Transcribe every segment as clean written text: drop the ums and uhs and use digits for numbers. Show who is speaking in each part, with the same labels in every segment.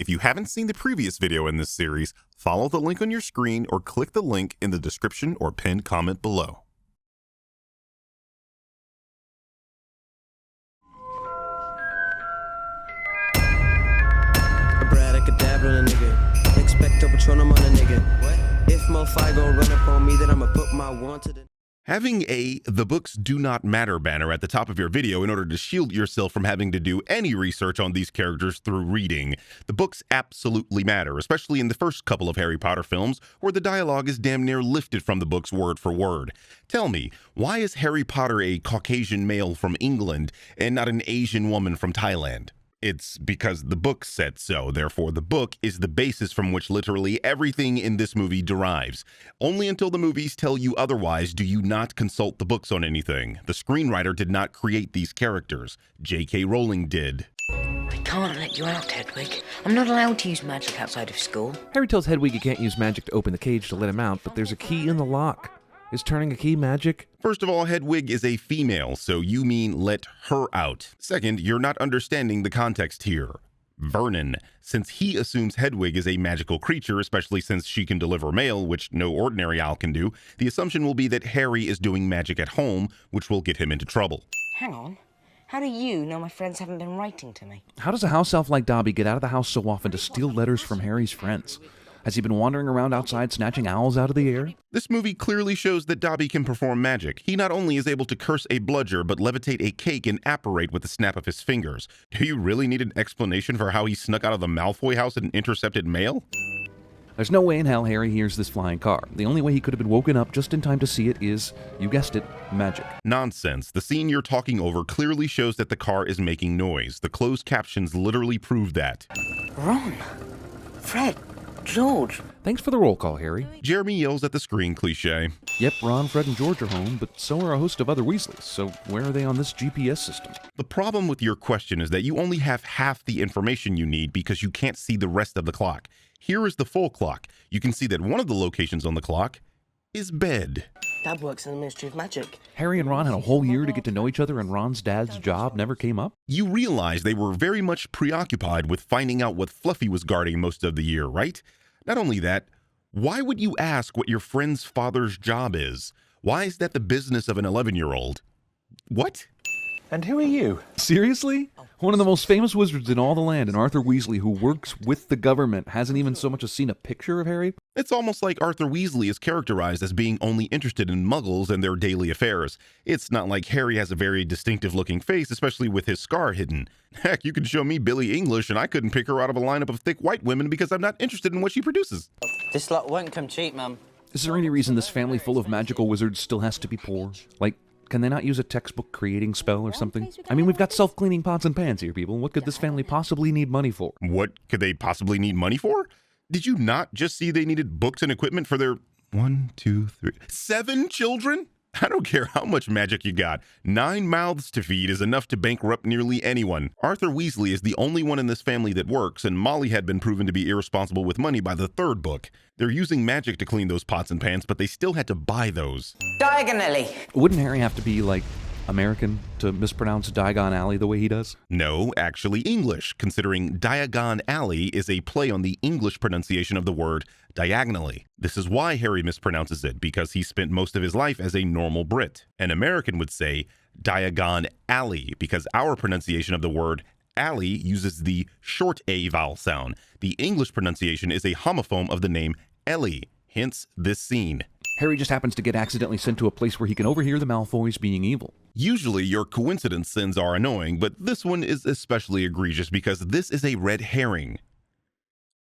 Speaker 1: If you haven't seen the previous video in this series, follow the link on your screen or click the link in the description or pinned comment below.
Speaker 2: Abracadabra on a nigga. Expecto Patronum on a nigga. What? If Mo-Fi gon' run up on me, then I'ma put my wand to the...
Speaker 1: Having a "The books do not matter" banner at the top of your video in order to shield yourself from having to do any research on these characters through reading. The books absolutely matter, especially in the first couple of Harry Potter films, where the dialogue is damn near lifted from the books word for word. Tell me, why is Harry Potter a Caucasian male from England and not an Asian woman from Thailand? It's because the book said so. Therefore, the book is the basis from which literally everything in this movie derives. Only until the movies tell you otherwise do you not consult the books on anything. The screenwriter did not create these characters. J.K. Rowling did.
Speaker 3: I can't let you out, Hedwig. I'm not allowed to use magic outside of school.
Speaker 4: Harry tells Hedwig he can't use magic to open the cage to let him out, but there's a key in the lock. Is turning a key magic?
Speaker 1: First of all, Hedwig is a female, so you mean let her out. Second, you're not understanding the context here. Vernon, since he assumes Hedwig is a magical creature, especially since she can deliver mail, which no ordinary owl can do, the assumption will be that Harry is doing magic at home, which will get him into trouble.
Speaker 3: Hang on. How do you know my friends haven't been writing to me?
Speaker 4: How does a house elf like Dobby get out of the house so often to steal letters from Harry's friends? Has he been wandering around outside snatching owls out of the air?
Speaker 1: This movie clearly shows that Dobby can perform magic. He not only is able to curse a bludger, but levitate a cake and apparate with the snap of his fingers. Do you really need an explanation for how he snuck out of the Malfoy house and intercepted mail?
Speaker 4: There's no way in hell Harry hears this flying car. The only way he could have been woken up just in time to see it is, you guessed it, magic.
Speaker 1: Nonsense. The scene you're talking over clearly shows that the car is making noise. The closed captions literally prove that.
Speaker 3: Ron. Fred. George.
Speaker 4: Thanks for the roll call, Harry.
Speaker 1: Jeremy yells at the screen cliche.
Speaker 4: Yep, Ron, Fred, and George are home, but so are a host of other Weasleys, so where are they on this GPS system?
Speaker 1: The problem with your question is that you only have half the information you need because you can't see the rest of the clock. Here is the full clock. You can see that one of the locations on the clock is bed.
Speaker 2: Dad works in the Ministry of Magic.
Speaker 4: Harry and Ron had a whole year to get to know each other, and Ron's dad's job never came up?
Speaker 1: You realize they were very much preoccupied with finding out what Fluffy was guarding most of the year, right? Not only that, why would you ask what your friend's father's job is? Why is that the business of an 11-year-old? What?
Speaker 5: And who are you?
Speaker 4: Seriously? One of the most famous wizards in all the land, and Arthur Weasley, who works with the government, hasn't even so much as seen a picture of Harry?
Speaker 1: It's almost like Arthur Weasley is characterized as being only interested in muggles and their daily affairs. It's not like Harry has a very distinctive-looking face, especially with his scar hidden. Heck, you could show me Billie English and I couldn't pick her out of a lineup of thick white women because I'm not interested in what she produces.
Speaker 6: This lot won't come cheap, Mum.
Speaker 4: Is there any reason this family full of magical wizards still has to be poor? Like, can they not use a textbook creating spell or something? I mean, we've got self-cleaning pots and pans here, people. What could this family possibly need money for?
Speaker 1: What could they possibly need money for? Did you not just see they needed books and equipment for their 7 children? I don't care how much magic you got. 9 mouths to feed is enough to bankrupt nearly anyone. Arthur Weasley is the only one in this family that works, and Molly had been proven to be irresponsible with money by the 3rd book. They're using magic to clean those pots and pans, but they still had to buy those.
Speaker 3: Diagonally.
Speaker 4: Wouldn't Harry have to be, like, American to mispronounce Diagon Alley the way he does?
Speaker 1: No, actually English, considering Diagon Alley is a play on the English pronunciation of the word diagonally. This is why Harry mispronounces it, because he spent most of his life as a normal Brit. An American would say Diagon Alley, because our pronunciation of the word alley uses the short A vowel sound. The English pronunciation is a homophone of the name Ellie, hence this scene.
Speaker 4: Harry just happens to get accidentally sent to a place where he can overhear the Malfoys being evil.
Speaker 1: Usually your coincidence sins are annoying, but this one is especially egregious because this is a red herring.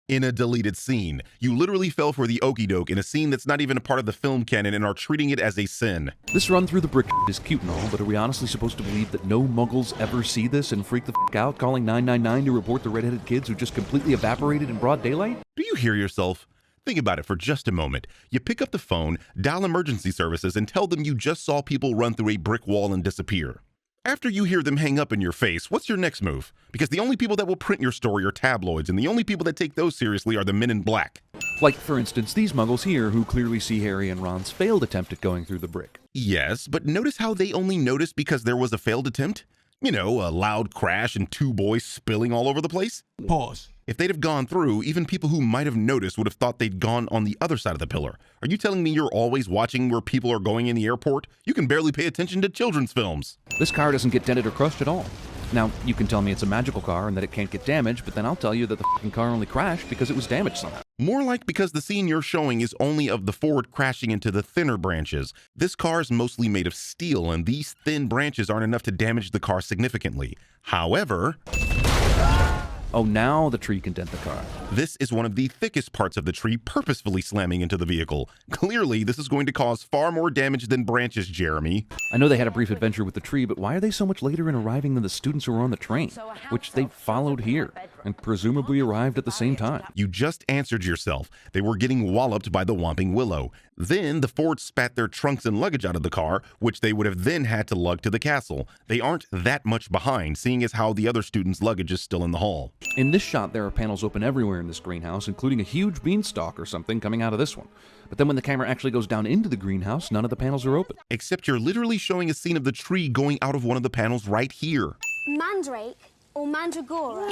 Speaker 1: In a deleted scene, you literally fell for the okie doke in a scene that's not even a part of the film canon and are treating it as a sin.
Speaker 4: This run through the brick is cute and all, but are we honestly supposed to believe that no muggles ever see this and freak the out, calling 999 to report the redheaded kids who just completely evaporated in broad daylight?
Speaker 1: Do you hear yourself? Think about it for just a moment. You pick up the phone, dial emergency services, and tell them you just saw people run through a brick wall and disappear. After you hear them hang up in your face, what's your next move? Because the only people that will print your story are tabloids, and the only people that take those seriously are the men in black.
Speaker 4: Like, for instance, these muggles here who clearly see Harry and Ron's failed attempt at going through the brick.
Speaker 1: Yes, but notice how they only noticed because there was a failed attempt? You know, a loud crash and 2 boys spilling all over the place?
Speaker 5: Pause.
Speaker 1: If they'd have gone through, even people who might have noticed would have thought they'd gone on the other side of the pillar. Are you telling me you're always watching where people are going in the airport? You can barely pay attention to children's films.
Speaker 4: This car doesn't get dented or crushed at all. Now, you can tell me it's a magical car and that it can't get damaged, but then I'll tell you that the f***ing car only crashed because it was damaged somehow.
Speaker 1: More like because the scene you're showing is only of the Ford crashing into the thinner branches. This car is mostly made of steel, and these thin branches aren't enough to damage the car significantly. However,
Speaker 4: oh, now the tree can dent the car.
Speaker 1: this is one of the thickest parts of the tree purposefully slamming into the vehicle. Clearly, this is going to cause far more damage than branches, Jeremy.
Speaker 4: I know they had a brief adventure with the tree, but why are they so much later in arriving than the students who were on the train, which they followed here, and presumably arrived at the same time?
Speaker 1: You just answered yourself. They were getting walloped by the Whomping Willow. Then the Fords spat their trunks and luggage out of the car, which they would have then had to lug to the castle. They aren't that much behind, seeing as how the other students' luggage is still in the hall.
Speaker 4: In this shot, there are panels open everywhere in this greenhouse, including a huge beanstalk or something coming out of this one. But then when the camera actually goes down into the greenhouse, none of the panels are open.
Speaker 1: Except you're literally showing a scene of the tree going out of one of the panels right here.
Speaker 5: Mandrake or Mandragora?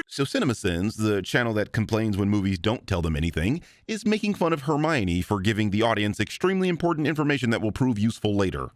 Speaker 1: So CinemaSins, the channel that complains when movies don't tell them anything, is making fun of Hermione for giving the audience extremely important information that will prove useful later.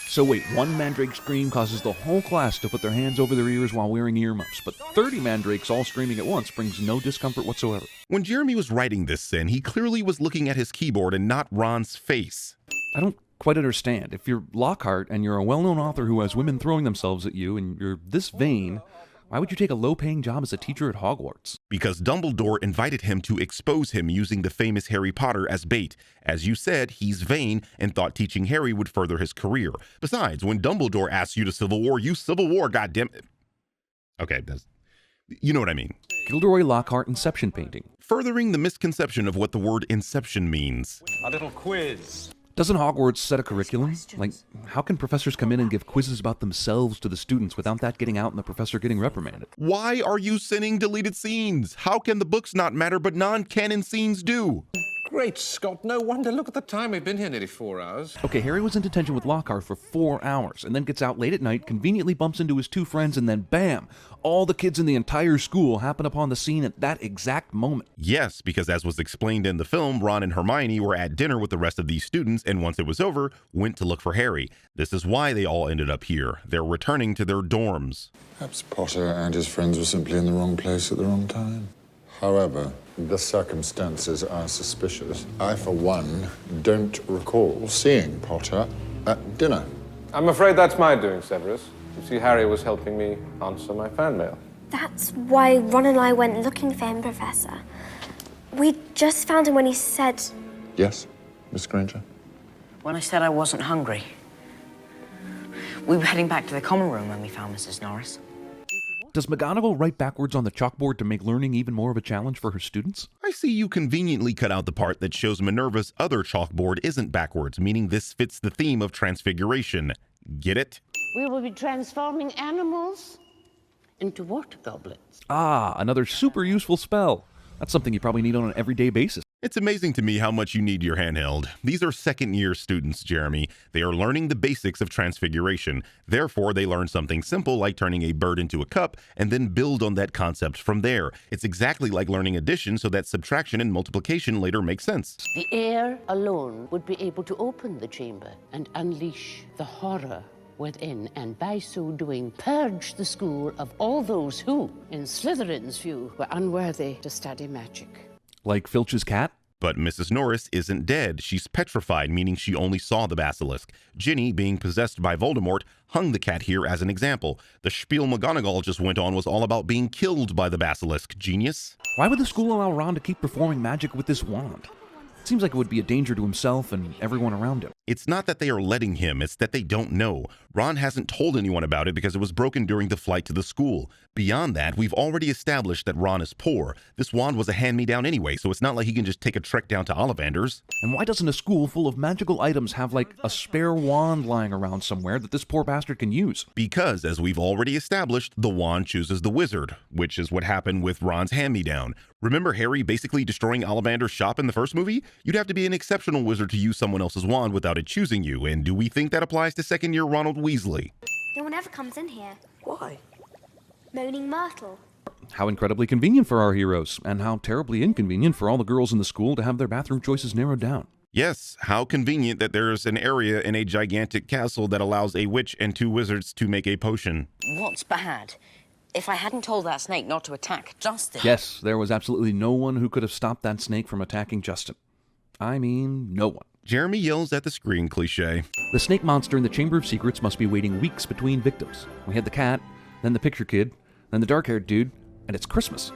Speaker 4: So wait, one mandrake scream causes the whole class to put their hands over their ears while wearing earmuffs, but 30 mandrakes all screaming at once brings no discomfort whatsoever.
Speaker 1: When Jeremy was writing this sin, he clearly was looking at his keyboard and not Ron's face.
Speaker 4: I don't quite understand. If you're Lockhart and you're a well-known author who has women throwing themselves at you and you're this vain, why would you take a low-paying job as a teacher at Hogwarts?
Speaker 1: Because Dumbledore invited him to expose him using the famous Harry Potter as bait. As you said, he's vain and thought teaching Harry would further his career. Besides, when Dumbledore asks you to Civil War, you Civil War, goddammit. Okay, you know what I mean.
Speaker 4: Gilderoy Lockhart Inception painting.
Speaker 1: Furthering the misconception of what the word inception means.
Speaker 7: A little quiz.
Speaker 4: Doesn't Hogwarts set a curriculum? Like, how can professors come in and give quizzes about themselves to the students without that getting out and the professor getting reprimanded?
Speaker 1: Why are you sending deleted scenes? How can the books not matter but non-canon scenes do?
Speaker 7: Great Scott, no wonder. Look at the time. We've been here nearly 4 hours.
Speaker 4: Okay, Harry was in detention with Lockhart for 4 hours, and then gets out late at night, conveniently bumps into his two friends, and then bam! All the kids in the entire school happen upon the scene at that exact moment.
Speaker 1: Yes, because as was explained in the film, Ron and Hermione were at dinner with the rest of these students, and once it was over, went to look for Harry. This is why they all ended up here. They're returning to their dorms.
Speaker 8: Perhaps Potter and his friends were simply in the wrong place at the wrong time. However, the circumstances are suspicious. I, for one, don't recall seeing Potter at dinner.
Speaker 9: I'm afraid that's my doing, Severus. You see, Harry was helping me answer my fan mail.
Speaker 5: That's why Ron and I went looking for him, Professor. We just found him when he said...
Speaker 8: Yes, Miss Granger?
Speaker 3: When I said I wasn't hungry. We were heading back to the common room when we found Mrs. Norris.
Speaker 4: Does McGonagall write backwards on the chalkboard to make learning even more of a challenge for her students?
Speaker 1: I see you conveniently cut out the part that shows Minerva's other chalkboard isn't backwards, meaning this fits the theme of transfiguration. Get it?
Speaker 10: We will be transforming animals into water goblets.
Speaker 4: Ah, another super useful spell. That's something you probably need on an everyday basis.
Speaker 1: It's amazing to me how much you need your handheld. These are second-year students, Jeremy. They are learning the basics of transfiguration. Therefore, they learn something simple like turning a bird into a cup and then build on that concept from there. It's exactly like learning addition so that subtraction and multiplication later make sense.
Speaker 10: The air alone would be able to open the chamber and unleash the horror within, and by so doing, purge the school of all those who, in Slytherin's view, were unworthy to study magic.
Speaker 4: Like Filch's cat?
Speaker 1: But Mrs. Norris isn't dead. She's petrified, meaning she only saw the basilisk. Ginny, being possessed by Voldemort, hung the cat here as an example. The spiel McGonagall just went on was all about being killed by the basilisk. Genius?
Speaker 4: Why would the school allow Ron to keep performing magic with this wand? It seems like it would be a danger to himself and everyone around him.
Speaker 1: It's not that they are letting him, it's that they don't know. Ron hasn't told anyone about it because it was broken during the flight to the school. Beyond that, we've already established that Ron is poor. This wand was a hand-me-down anyway, so it's not like he can just take a trek down to Ollivander's.
Speaker 4: And why doesn't a school full of magical items have, like, a spare wand lying around somewhere that this poor bastard can use?
Speaker 1: Because, as we've already established, the wand chooses the wizard, which is what happened with Ron's hand-me-down. Remember Harry basically destroying Ollivander's shop in the first movie? You'd have to be an exceptional wizard to use someone else's wand without it choosing you, and do we think that applies to second-year Ronald Weasley?
Speaker 5: No one ever comes in here.
Speaker 6: Why?
Speaker 5: Moaning Myrtle.
Speaker 4: How incredibly convenient for our heroes, and how terribly inconvenient for all the girls in the school to have their bathroom choices narrowed down.
Speaker 1: Yes, how convenient that there's an area in a gigantic castle that allows a witch and 2 wizards to make a potion.
Speaker 3: What's bad? If I hadn't told that snake not to attack Justin...
Speaker 4: Yes, there was absolutely no one who could have stopped that snake from attacking Justin. I mean, no one.
Speaker 1: Jeremy yells at the screen cliche.
Speaker 4: The snake monster in the Chamber of Secrets must be waiting weeks between victims. We had the cat, then the picture kid, then the dark-haired dude, and it's Christmas.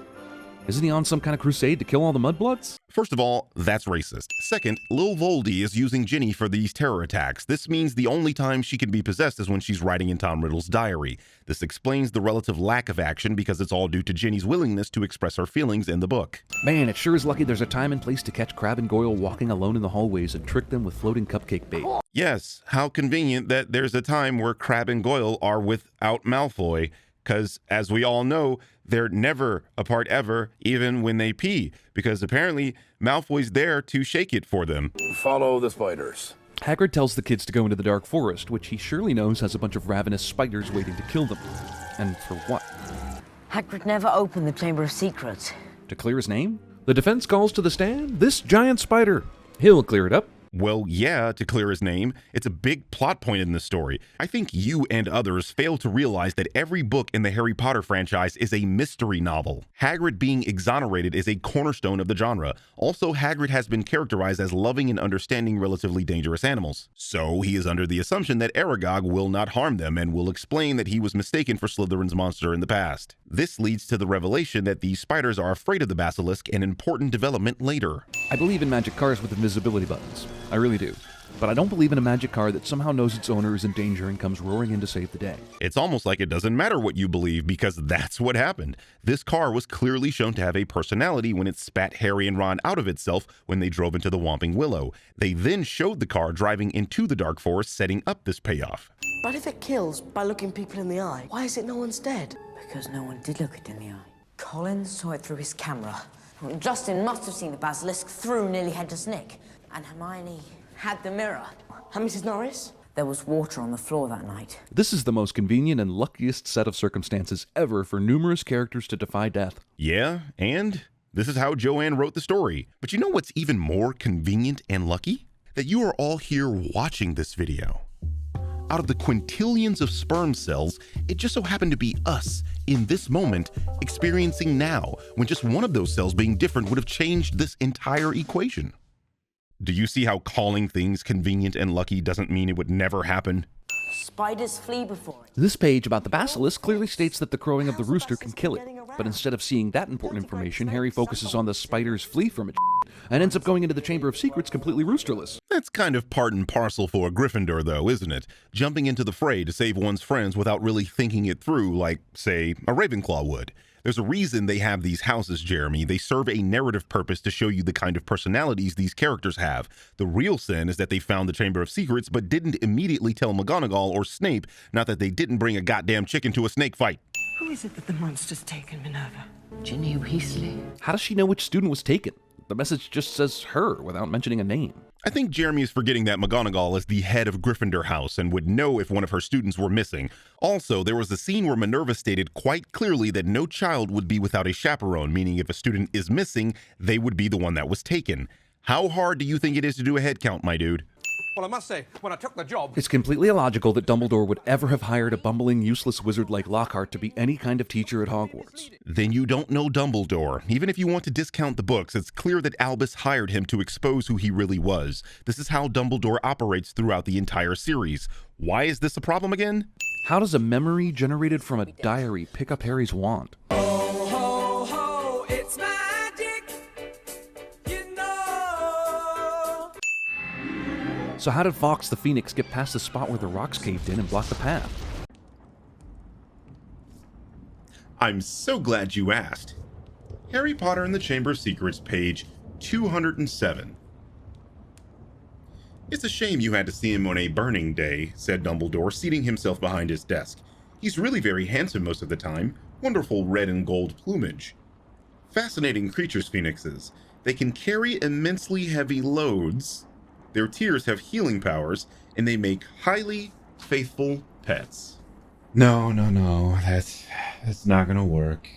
Speaker 4: Isn't he on some kind of crusade to kill all the mudbloods?
Speaker 1: First of all, that's racist. Second, Lil Voldy is using Ginny for these terror attacks. This means the only time she can be possessed is when she's writing in Tom Riddle's diary. This explains the relative lack of action because it's all due to Ginny's willingness to express her feelings in the book.
Speaker 4: Man, it sure is lucky there's a time and place to catch Crabbe and Goyle walking alone in the hallways and trick them with floating cupcake bait.
Speaker 1: Yes, how convenient that there's a time where Crabbe and Goyle are without Malfoy. Because, as we all know, they're never apart ever, even when they pee. Because apparently, Malfoy's there to shake it for them.
Speaker 11: Follow the spiders.
Speaker 4: Hagrid tells the kids to go into the dark forest, which he surely knows has a bunch of ravenous spiders waiting to kill them. And for what?
Speaker 3: Hagrid never opened the Chamber of Secrets.
Speaker 4: To clear his name? The defense calls to the stand? This giant spider. He'll clear it up.
Speaker 1: Well, yeah, to clear his name. It's a big plot point in the story. I think you and others fail to realize that every book in the Harry Potter franchise is a mystery novel. Hagrid being exonerated is a cornerstone of the genre. Also, Hagrid has been characterized as loving and understanding relatively dangerous animals. So, he is under the assumption that Aragog will not harm them and will explain that he was mistaken for Slytherin's monster in the past. This leads to the revelation that these spiders are afraid of the basilisk, an important development later.
Speaker 4: I believe in magic cars with invisibility buttons. I really do. But I don't believe in a magic car that somehow knows its owner is in danger and comes roaring in to save the day.
Speaker 1: It's almost like it doesn't matter what you believe because that's what happened. This car was clearly shown to have a personality when it spat Harry and Ron out of itself when they drove into the Whomping Willow. They then showed the car driving into the dark forest, setting up this payoff.
Speaker 12: But if it kills by looking people in the eye, why is it no one's dead?
Speaker 3: Because no one did look it in the eye. Colin saw it through his camera. Justin must have seen the basilisk through nearly head to Nick. And Hermione had the mirror.
Speaker 12: And Mrs. Norris?
Speaker 3: There was water on the floor that night.
Speaker 4: This is the most convenient and luckiest set of circumstances ever for numerous characters to defy death.
Speaker 1: Yeah, and this is how Joanne wrote the story. But you know what's even more convenient and lucky? That you are all here watching this video. Out of the quintillions of sperm cells, it just so happened to be us, in this moment, experiencing now, when just one of those cells being different would have changed this entire equation. Do you see how calling things convenient and lucky doesn't mean it would never happen?
Speaker 3: Spiders flee before it.
Speaker 4: This page about the basilisk clearly states that the crowing of the rooster can kill it. But instead of seeing that important information, Harry focuses on the spiders flee from it and ends up going into the Chamber of Secrets completely roosterless.
Speaker 1: That's kind of part and parcel for a Gryffindor, though, isn't it? Jumping into the fray to save one's friends without really thinking it through like, say, a Ravenclaw would. There's a reason they have these houses, Jeremy. They serve a narrative purpose to show you the kind of personalities these characters have. The real sin is that they found the Chamber of Secrets but didn't immediately tell McGonagall or Snape, not that they didn't bring a goddamn chicken to a snake fight.
Speaker 12: Who is it that the monster's taken, Minerva?
Speaker 10: Ginny Weasley.
Speaker 4: How does she know which student was taken? The message just says her without mentioning a name.
Speaker 1: I think Jeremy is forgetting that McGonagall is the head of Gryffindor House and would know if one of her students were missing. Also, there was a scene where Minerva stated quite clearly that no child would be without a chaperone, meaning if a student is missing, they would be the one that was taken. How hard do you think it is to do a head count, my dude?
Speaker 7: Well, I must say, when I took the job...
Speaker 4: It's completely illogical that Dumbledore would ever have hired a bumbling, useless wizard like Lockhart to be any kind of teacher at Hogwarts.
Speaker 1: Then you don't know Dumbledore. Even if you want to discount the books, it's clear that Albus hired him to expose who he really was. This is how Dumbledore operates throughout the entire series. Why is this a problem again?
Speaker 4: How does a memory generated from a diary pick up Harry's wand?
Speaker 12: Ho, ho, ho, it's magic, you know.
Speaker 4: So how did Fawkes the Phoenix get past the spot where the rocks caved in and blocked the path?
Speaker 1: I'm so glad you asked. Harry Potter and the Chamber of Secrets, page 207. It's a shame you had to see him on a burning day, said Dumbledore, seating himself behind his desk. He's really very handsome most of the time. Wonderful red and gold plumage. Fascinating creatures, phoenixes. They can carry immensely heavy loads. Their tears have healing powers, and they make highly faithful pets. No. That's not gonna work.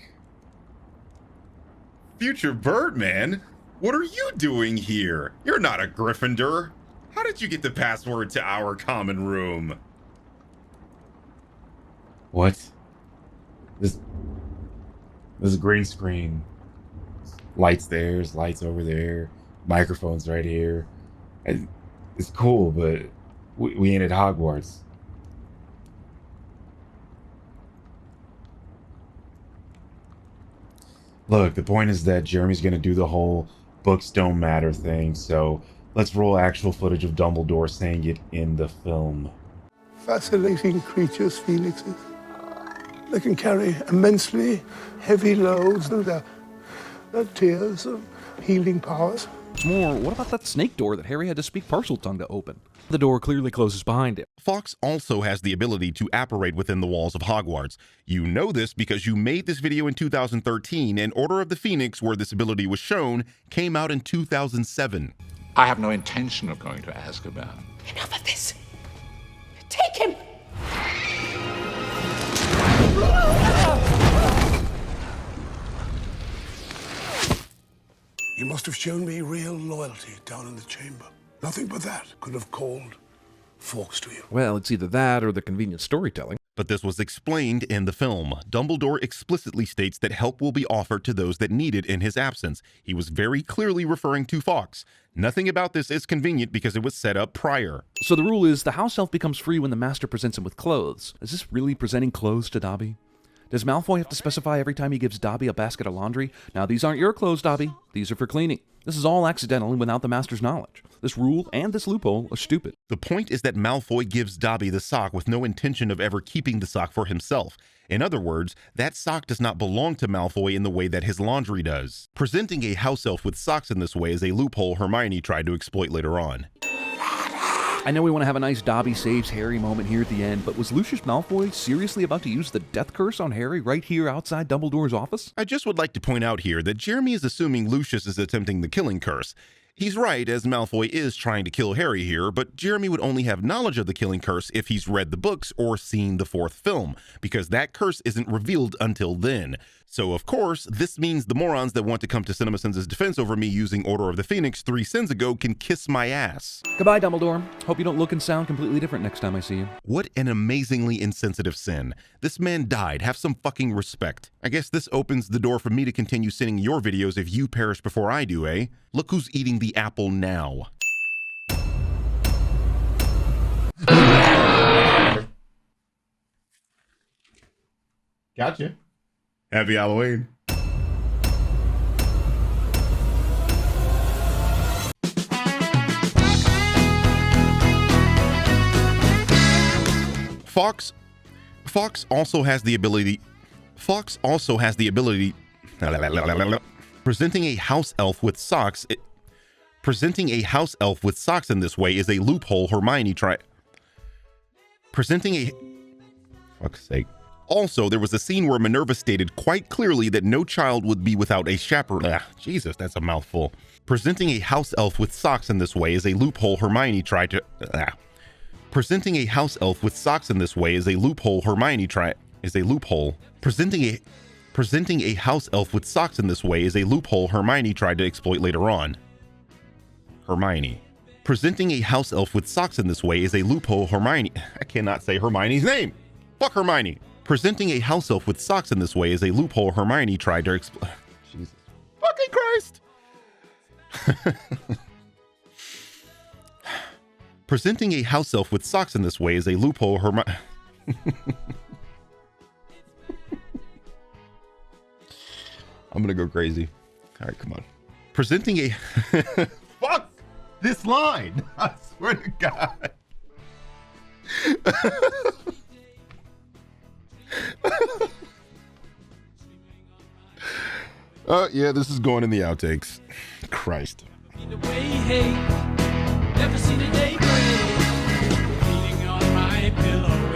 Speaker 1: Future Birdman? What are you doing here? You're not a Gryffindor. How did you get the password to our common room? What? This is green screen. Lights there's lights over there. Microphones right here. It's cool, but we ain't at Hogwarts. Look, the point is that Jeremy's gonna do the whole books don't matter thing, so let's roll actual footage of Dumbledore saying it in the film.
Speaker 11: Fascinating creatures, phoenixes. They can carry immensely heavy loads, and their tears of healing powers.
Speaker 4: More, what about that snake door that Harry had to speak Parseltongue to open? The door clearly closes behind him. Fawkes also has the ability to apparate within the walls of Hogwarts. You know this because you made this video in 2013, and Order of the Phoenix, where this ability was shown, came out in 2007.
Speaker 13: I have no intention of going to Azkaban.
Speaker 12: Enough of this. Take him!
Speaker 11: You must have shown me real loyalty down in the chamber. Nothing but that could have called Fawkes to you.
Speaker 4: Well, it's either that or the convenient storytelling.
Speaker 1: But this was explained in the film. Dumbledore explicitly states that help will be offered to those that need it in his absence. He was very clearly referring to Fawkes. Nothing about this is convenient because it was set up prior.
Speaker 4: So the rule is the house elf becomes free when the master presents him with clothes. Is this really presenting clothes to Dobby? Does Malfoy have to specify every time he gives Dobby a basket of laundry? Now, these aren't your clothes, Dobby. These are for cleaning. This is all accidental and without the master's knowledge. This rule and this loophole are stupid.
Speaker 1: The point is that Malfoy gives Dobby the sock with no intention of ever keeping the sock for himself. In other words, that sock does not belong to Malfoy in the way that his laundry does. Presenting a house elf with socks in this way is a loophole Hermione tried to exploit later on.
Speaker 4: I know we want to have a nice Dobby saves Harry moment here at the end, but was Lucius Malfoy seriously about to use the death curse on Harry right here outside Dumbledore's office?
Speaker 1: I just would like to point out here that Jeremy is assuming Lucius is attempting the killing curse. He's right, as Malfoy is trying to kill Harry here, but Jeremy would only have knowledge of the killing curse if he's read the books or seen the fourth film, because that curse isn't revealed until then. So, of course, this means the morons that want to come to CinemaSins' defense over me using Order of the Phoenix 3 sins ago can kiss my ass.
Speaker 4: Goodbye, Dumbledore. Hope you don't look and sound completely different next time I see you.
Speaker 1: What an amazingly insensitive sin. This man died. Have some fucking respect. I guess this opens the door for me to continue sending your videos if you perish before I do, eh? Look who's eating the apple now. Gotcha. Happy Halloween. Fawkes also has the ability. Presenting a house elf with socks. Presenting a house elf with socks in this way is a loophole Hermione tried. Presenting a. Fuck's sake. Also, there was a scene where Minerva stated quite clearly that no child would be without a chaperone. Jesus, that's a mouthful. Presenting a house elf with socks in this way is a loophole Hermione tried to. Presenting a house elf with socks in this way is a loophole Hermione tried. Is a loophole. Presenting a house elf with socks in this way is a loophole Hermione tried to exploit later on. Hermione. Presenting a house elf with socks in this way is a loophole Hermione. I cannot say Hermione's name. Fuck Hermione. Presenting a house elf with socks in this way is a loophole Hermione tried to exploit. Jesus fucking Christ. Presenting a house elf with socks in this way is a loophole Hermione. I'm gonna go crazy. All right, come on. Presenting a fuck this line. I swear to God. Yeah, this is going in the outtakes. Christ.
Speaker 14: Never seen a day break. Feeling on my pillow.